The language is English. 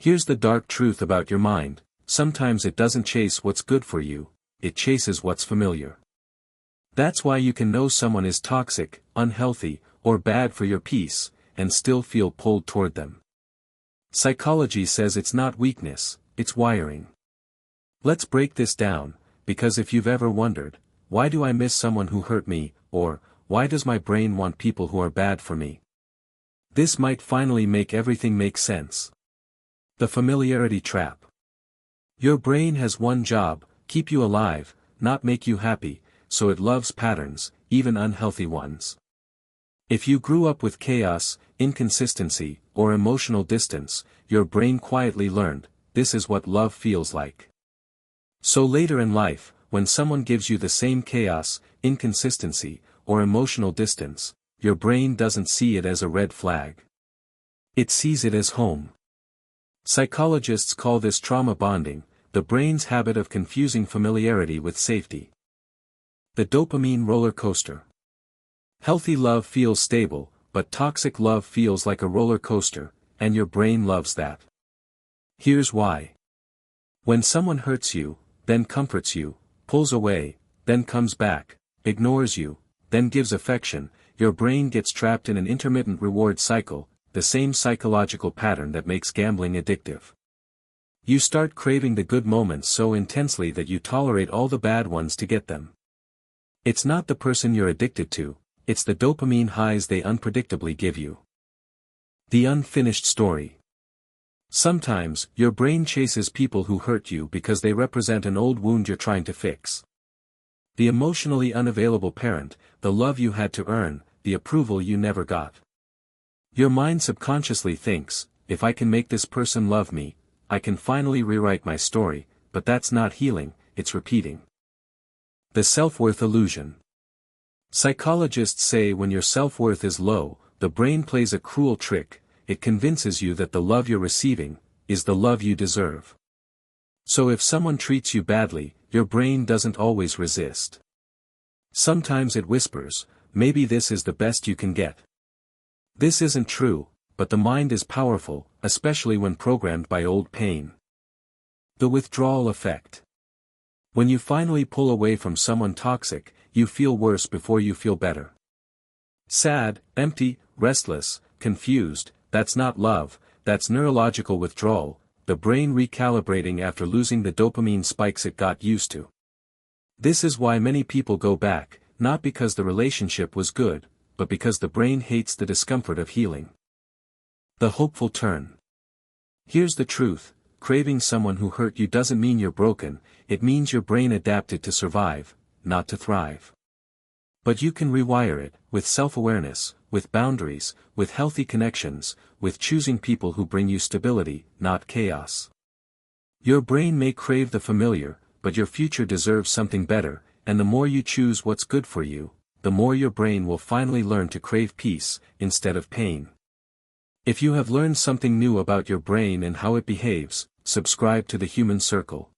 Here's the dark truth about your mind: sometimes it doesn't chase what's good for you, it chases what's familiar. That's why you can know someone is toxic, unhealthy, or bad for your peace, and still feel pulled toward them. Psychology says it's not weakness, it's wiring. Let's break this down, because if you've ever wondered, why do I miss someone who hurt me, or, why does my brain want people who are bad for me? This might finally make everything make sense. The familiarity trap. Your brain has one job: keep you alive, not make you happy, so it loves patterns, even unhealthy ones. If you grew up with chaos, inconsistency, or emotional distance, your brain quietly learned, this is what love feels like. So later in life, when someone gives you the same chaos, inconsistency, or emotional distance, your brain doesn't see it as a red flag. It sees it as home. Psychologists call this trauma bonding, the brain's habit of confusing familiarity with safety. The dopamine rollercoaster. Healthy love feels stable, but toxic love feels like a roller coaster, and your brain loves that. Here's why. When someone hurts you, then comforts you, pulls away, then comes back, ignores you, then gives affection, your brain gets trapped in an intermittent reward cycle, the same psychological pattern that makes gambling addictive. You start craving the good moments so intensely that you tolerate all the bad ones to get them. It's not the person you're addicted to, it's the dopamine highs they unpredictably give you. The unfinished story. Sometimes, your brain chases people who hurt you because they represent an old wound you're trying to fix. The emotionally unavailable parent, the love you had to earn, the approval you never got. Your mind subconsciously thinks, if I can make this person love me, I can finally rewrite my story, but that's not healing, it's repeating. The self-worth illusion. Psychologists say when your self-worth is low, the brain plays a cruel trick: it convinces you that the love you're receiving is the love you deserve. So if someone treats you badly, your brain doesn't always resist. Sometimes it whispers, maybe this is the best you can get. This isn't true, but the mind is powerful, especially when programmed by old pain. The withdrawal effect. When you finally pull away from someone toxic, you feel worse before you feel better. Sad, empty, restless, confused, that's not love, that's neurological withdrawal, the brain recalibrating after losing the dopamine spikes it got used to. This is why many people go back, not because the relationship was good, but because the brain hates the discomfort of healing. The hopeful turn. Here's the truth: craving someone who hurt you doesn't mean you're broken, it means your brain adapted to survive, not to thrive. But you can rewire it, with self-awareness, with boundaries, with healthy connections, with choosing people who bring you stability, not chaos. Your brain may crave the familiar, but your future deserves something better, and the more you choose what's good for you, the more your brain will finally learn to crave peace, instead of pain. If you have learned something new about your brain and how it behaves, subscribe to the Human Circle.